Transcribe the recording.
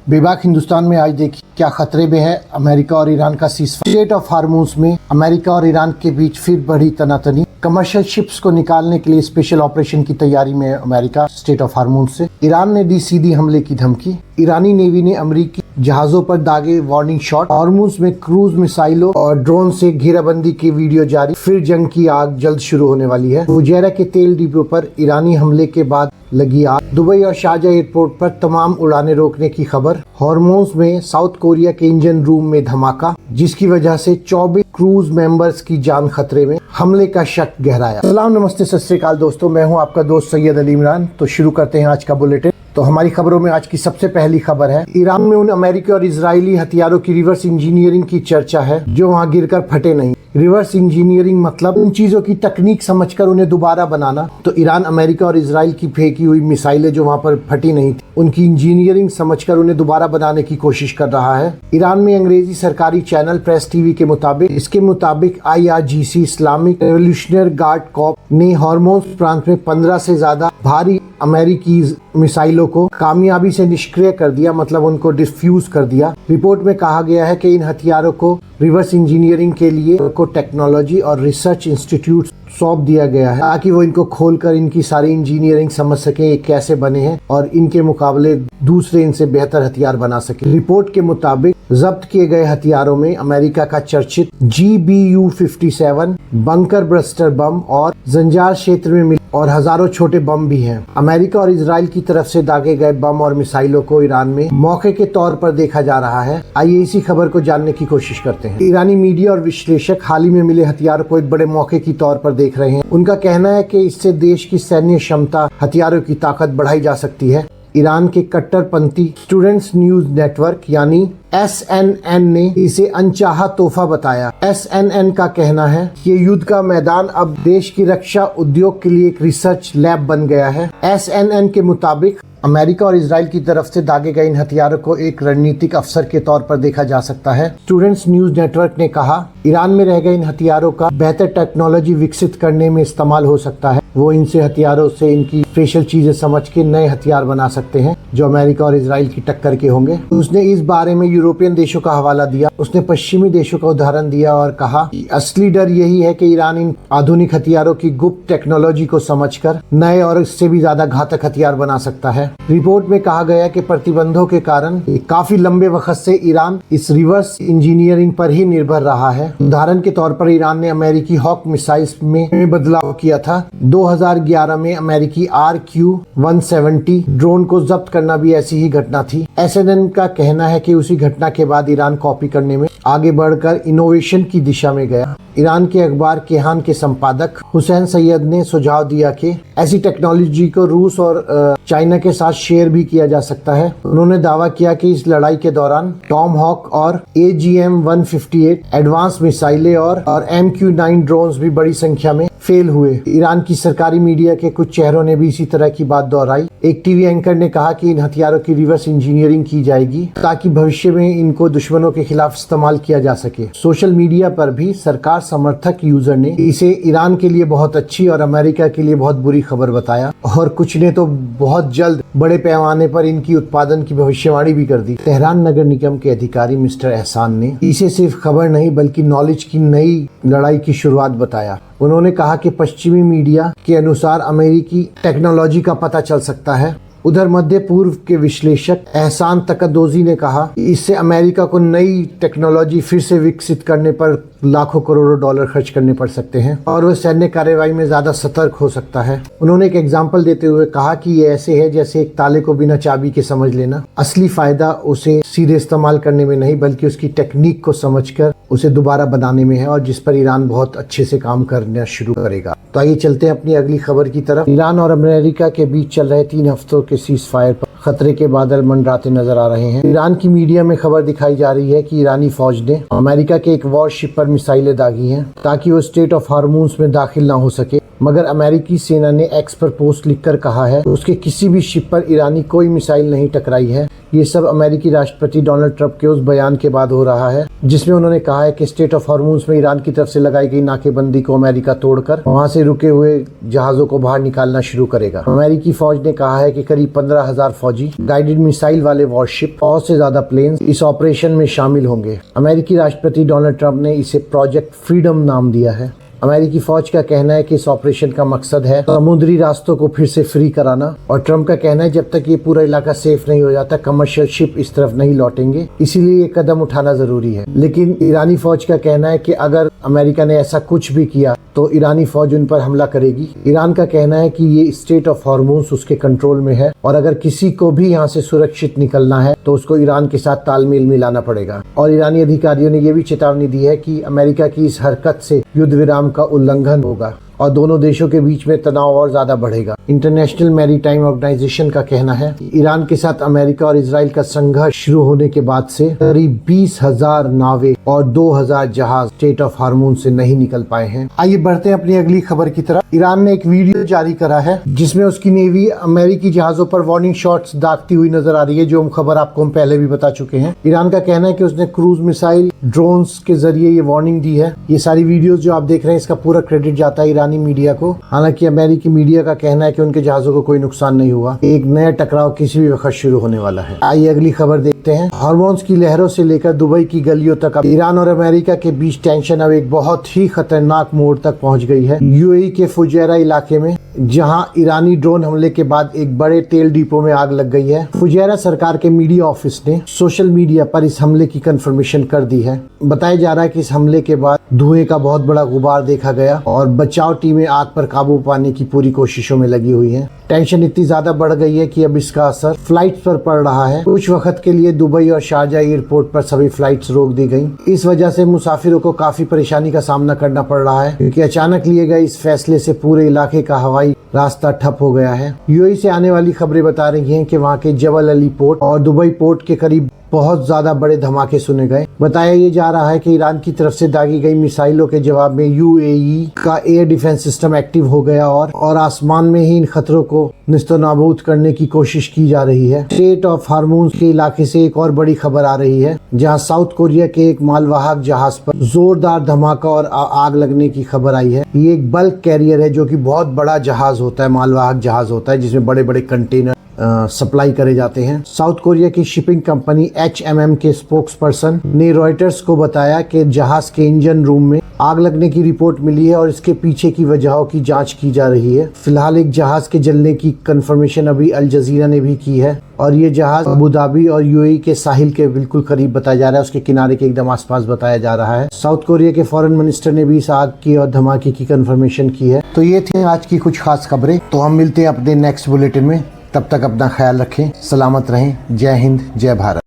बेबाक हिंदुस्तान में आज देखिए क्या खतरे में है अमेरिका और ईरान का सीज़फायर। स्ट्रेट ऑफ हार्मूज में अमेरिका और ईरान के बीच फिर बढ़ी तनातनी। कमर्शियल शिप्स को निकालने के लिए स्पेशल ऑपरेशन की तैयारी में अमेरिका स्ट्रेट ऑफ हार्मूज से। ईरान ने दी सीधी हमले की धमकी। ईरानी नेवी ने अमेरिकी जहाजों पर दागे वार्निंग शॉट। हार्मूज में क्रूज मिसाइलों और ड्रोन से घेराबंदी की वीडियो जारी। फिर जंग की आग जल्द शुरू होने वाली है। फुजैरा के तेल डिपो पर ईरानी हमले के बाद लगी आग। दुबई और शारजा एयरपोर्ट पर तमाम उड़ानें रोकने की खबर। हार्मूज में साउथ कोरिया के इंजन रूम में धमाका, जिसकी वजह से 24 क्रूज मेंबर्स की जान खतरे में। हमले का शक गहराया। सलाम, नमस्ते, सत श्री अकाल दोस्तों, मैं हूं आपका दोस्त सैयद अली इमरान। तो शुरू करते हैं आज का बुलेटिन। तो हमारी खबरों में आज की सबसे पहली खबर है, ईरान में उन अमेरिकी और इजरायली हथियारों की रिवर्स इंजीनियरिंग की चर्चा है जो वहां गिरकर फटे नहीं। रिवर्स इंजीनियरिंग मतलब उन चीजों की तकनीक समझकर उन्हें दोबारा बनाना। तो ईरान अमेरिका और इजराइल की फेंकी हुई मिसाइलें जो वहां पर फटी नहीं थी, उनकी इंजीनियरिंग समझकर उन्हें दोबारा बनाने की कोशिश कर रहा है। ईरान में अंग्रेजी सरकारी चैनल प्रेस टीवी के मुताबिक IRGC Islamic revolutionary guard Corp ने हार्मूज प्रांत में 15 से ज्यादा भारी अमेरिकी मिसाइलों को कामयाबी से निष्क्रिय कर दिया, मतलब उनको डिफ्यूज कर दिया। रिपोर्ट में कहा गया है कि इन हथियारों को रिवर्स इंजीनियरिंग के लिए को टेक्नोलॉजी और रिसर्च इंस्टीट्यूट सौंप दिया गया है ताकि वो इनको खोलकर इनकी सारी इंजीनियरिंग समझ सकें, ये कैसे बने हैं और इनके मुकाबले दूसरे इनसे बेहतर हथियार बना सके। रिपोर्ट के मुताबिक जब्त किए गए हथियारों में अमेरिका का चर्चित GBU-57 बंकर ब्रस्टर बम और जंजार क्षेत्र में मिले और हजारों छोटे बम भी हैं। अमेरिका और इजराइल की तरफ से दागे गए बम और मिसाइलों को ईरान में मौके के तौर पर देखा जा रहा है। आइए इसी खबर को जानने की कोशिश करते हैं। ईरानी मीडिया और विश्लेषक हाल ही में मिले हथियारों को एक बड़े मौके की तौर पर देख रहे हैं। उनका कहना है कि इससे देश की सैन्य क्षमता, हथियारों की ताकत बढ़ाई जा सकती है। ईरान के कट्टरपंथी स्टूडेंट्स न्यूज नेटवर्क यानी SNN ने इसे अनचाहा तोहफा बताया। SNN का कहना है कि ये युद्ध का मैदान अब देश की रक्षा उद्योग के लिए एक रिसर्च लैब बन गया है। SNN के मुताबिक अमेरिका और इजराइल की तरफ से दागे गए इन हथियारों को एक रणनीतिक अवसर के तौर पर देखा जा सकता है। स्टूडेंट्स न्यूज नेटवर्क ने कहा, ईरान में रह गए इन हथियारों का बेहतर टेक्नोलॉजी विकसित करने में इस्तेमाल हो सकता है। वो इनसे हथियारों से इनकी स्पेशल चीजें समझ के नए हथियार बना सकते हैं जो अमेरिका और इजराइल की टक्कर के होंगे। उसने इस बारे में यूरोपियन देशों का हवाला दिया। उसने पश्चिमी देशों का उदाहरण दिया और कहा कि असली डर यही है कि ईरान इन आधुनिक हथियारों की गुप्त टेक्नोलॉजी को समझकर नए और इससे भी ज्यादा घातक हथियार बना सकता है। रिपोर्ट में कहा गया कि प्रतिबंधों के कारण काफी लंबे वक्त से ईरान इस रिवर्स इंजीनियरिंग पर ही निर्भर रहा है। उदाहरण के तौर पर ईरान ने अमेरिकी हॉक मिसाइल्स में बदलाव किया था। 2011 में अमेरिकी RQ-170 ड्रोन को जब्त करना भी ऐसी ही घटना थी। SNN का कहना है कि उसी घटना के बाद ईरान कॉपी करने में आगे बढ़कर इनोवेशन की दिशा में गया। ईरान के अखबार केहान के संपादक हुसैन सैयद ने सुझाव दिया कि ऐसी टेक्नोलॉजी को रूस और चाइना के साथ शेयर भी किया जा सकता है। उन्होंने दावा किया कि इस लड़ाई के दौरान टॉम हॉक और AGM-158 एडवांस मिसाइलें और MQ-9 ड्रोन्स भी बड़ी संख्या में फेल हुए। ईरान की सरकारी मीडिया के कुछ चेहरों ने भी इसी तरह की बात दोहराई। एक टीवी एंकर ने कहा कि इन हथियारों की रिवर्स इंजीनियरिंग की जाएगी ताकि भविष्य में इनको दुश्मनों के खिलाफ इस्तेमाल किया जा सके। सोशल मीडिया पर भी सरकार समर्थक यूजर ने इसे ईरान के लिए बहुत अच्छी और अमेरिका के लिए बहुत बुरी खबर बताया और कुछ ने तो बहुत जल्द बड़े पैमाने पर इनकी उत्पादन की भविष्यवाणी भी कर दी। तेहरान नगर निगम के अधिकारी मिस्टर एहसान ने इसे सिर्फ खबर नहीं बल्कि नॉलेज की नई लड़ाई की शुरुआत बताया। उन्होंने कहा कि पश्चिमी मीडिया के अनुसार अमेरिकी टेक्नोलॉजी का पता चल सकता है। उधर मध्य पूर्व के विश्लेषक एहसान तकदोजी ने कहा कि इससे अमेरिका को नई टेक्नोलॉजी फिर से विकसित करने पर लाखों करोड़ों डॉलर खर्च करने पड़ सकते हैं और वह सैन्य कार्रवाई में ज्यादा सतर्क हो सकता है। उन्होंने एक एग्जाम्पल देते हुए कहा कि ये ऐसे है जैसे एक ताले को बिना चाबी के समझ लेना। असली फायदा उसे सीधे इस्तेमाल करने में नहीं बल्कि उसकी टेक्निक को समझकर उसे दोबारा बनाने में है और जिस पर ईरान बहुत अच्छे से काम करना शुरू करेगा। तो आइए चलते हैं अपनी अगली खबर की तरफ। ईरान और अमेरिका के बीच चल रहे 3 हफ्तों के सीज फायर पर खतरे के बादल मंडराते नजर आ रहे हैं। ईरान की मीडिया में खबर दिखाई जा रही है कि ईरानी फौज ने अमेरिका के एक वॉरशिप पर मिसाइलें दागी हैं ताकि वो स्ट्रेट ऑफ हार्मूज में दाखिल ना हो सके। मगर अमेरिकी सेना ने एक्स पर पोस्ट लिखकर कहा है उसके किसी भी शिप पर ईरानी कोई मिसाइल नहीं टकराई है। ये सब अमेरिकी राष्ट्रपति डोनाल्ड ट्रंप के उस बयान के बाद हो रहा है जिसमें उन्होंने कहा है कि स्ट्रेट ऑफ हॉर्मूज में ईरान की तरफ से लगाई गई नाकेबंदी को अमेरिका तोड़कर वहां से रुके हुए जहाजों को बाहर निकालना शुरू करेगा। अमेरिकी फौज ने कहा है कि करीब 15,000 फौजी, गाइडेड मिसाइल वाले वॉरशिप और से ज्यादा प्लेन इस ऑपरेशन में शामिल होंगे। अमेरिकी राष्ट्रपति डोनाल्ड ट्रंप ने इसे प्रोजेक्ट फ्रीडम नाम दिया है। अमेरिकी फौज का कहना है कि इस ऑपरेशन का मकसद है समुद्री रास्तों को फिर से फ्री कराना, और ट्रंप का कहना है जब तक ये पूरा इलाका सेफ नहीं हो जाता कमर्शियल शिप इस तरफ नहीं लौटेंगे, इसीलिए ये कदम उठाना जरूरी है। लेकिन ईरानी फौज का कहना है कि अगर अमेरिका ने ऐसा कुछ भी किया तो ईरानी फौज उन पर हमला करेगी। ईरान का कहना है कि ये स्ट्रेट ऑफ हॉर्मूज उसके कंट्रोल में है और अगर किसी को भी यहाँ से सुरक्षित निकलना है तो उसको ईरान के साथ तालमेल मिलाना पड़ेगा। और ईरानी अधिकारियों ने ये भी चेतावनी दी है कि अमेरिका की इस हरकत से युद्ध विराम का उल्लंघन होगा और दोनों देशों के बीच में तनाव और ज्यादा बढ़ेगा। इंटरनेशनल मैरीटाइम ऑर्गेनाइजेशन का कहना है ईरान के साथ अमेरिका और इजराइल का संघर्ष शुरू होने के बाद से करीब 20,000 नावें और 2,000 जहाज स्ट्रेट ऑफ हार्मूज से नहीं निकल पाए हैं। आइए बढ़ते हैं अपनी अगली खबर की तरफ। ईरान ने एक वीडियो जारी करा है जिसमें उसकी नेवी अमेरिकी जहाजों पर वार्निंग शॉट्स दागती हुई नजर आ रही है, जो खबर आपको हम पहले भी बता चुके हैं। ईरान का कहना है कि उसने क्रूज मिसाइल ड्रोन्स के जरिए ये वार्निंग दी है। ये सारी वीडियोस जो आप देख रहे हैं इसका पूरा क्रेडिट जाता है ईरानी मीडिया को। हालांकि अमेरिकी मीडिया का कहना है कि उनके जहाजों को कोई नुकसान नहीं हुआ। एक नया टकराव किसी भी वक्त शुरू होने वाला है। आइए अगली खबर देखते हैं। हार्मोन्स की लहरों से लेकर दुबई की गलियों तक अब ईरान और अमेरिका के बीच टेंशन अब एक बहुत ही खतरनाक मोड़ तक पहुंच गई है। यूएई के फुजैरा इलाके में जहां ईरानी ड्रोन हमले के बाद एक बड़े तेल डिपो में आग लग गई है। फुजैरा सरकार के मीडिया ऑफिस ने सोशल मीडिया पर इस हमले की कंफर्मेशन कर दी है। बताया जा रहा है कि इस हमले के बाद धुएं का बहुत बड़ा गुबार देखा गया और बचाव टीमें आग पर काबू पाने की पूरी कोशिशों में लगी हुई हैं। टेंशन इतनी ज्यादा बढ़ गई है कि अब इसका असर फ्लाइट्स पर पड़ रहा है। कुछ वक्त के लिए दुबई और शारजा एयरपोर्ट पर सभी फ्लाइट्स रोक दी गई। इस वजह से मुसाफिरों को काफी परेशानी का सामना करना पड़ रहा है क्योंकि अचानक लिए गए इस फैसले से पूरे इलाके का हवाई रास्ता ठप हो गया है। यूएई से आने वाली खबरें बता रही हैं कि वहां के जबल अली पोर्ट और दुबई पोर्ट के करीब बहुत ज्यादा बड़े धमाके सुने गए। बताया ये जा रहा है कि ईरान की तरफ से दागी गई मिसाइलों के जवाब में यूएई का एयर डिफेंस सिस्टम एक्टिव हो गया और आसमान में ही इन खतरों को निस्तनाबूद करने की कोशिश की जा रही है। स्ट्रेट ऑफ हार्मूज के इलाके से एक और बड़ी खबर आ रही है जहां साउथ कोरिया के एक मालवाहक जहाज पर जोरदार धमाका और आग लगने की खबर आई है। ये एक बल्क कैरियर है जो कि बहुत बड़ा जहाज होता है, मालवाहक जहाज होता है जिसमें बड़े बड़े कंटेनर सप्लाई करे जाते हैं। साउथ कोरिया की शिपिंग कंपनी HMM के स्पोक्स पर्सन ने रॉयटर्स को बताया कि जहाज के इंजन रूम में आग लगने की रिपोर्ट मिली है और इसके पीछे की वजहों की जांच की जा रही है। फिलहाल एक जहाज के जलने की कंफर्मेशन अभी अल जजीरा ने भी की है और ये जहाज अबू धाबी और यूएई के साहिल के बिल्कुल करीब बताया जा रहा है, उसके किनारे के एकदम आसपास बताया जा रहा है। साउथ कोरिया के फॉरेन मिनिस्टर ने भी इस आग की और धमाके की कंफर्मेशन की है। तो ये थी आज की कुछ खास खबरें। तो हम मिलते हैं अपने नेक्स्ट बुलेटिन में, तब तक अपना ख्याल रखें, सलामत रहें। जय हिंद, जय भारत।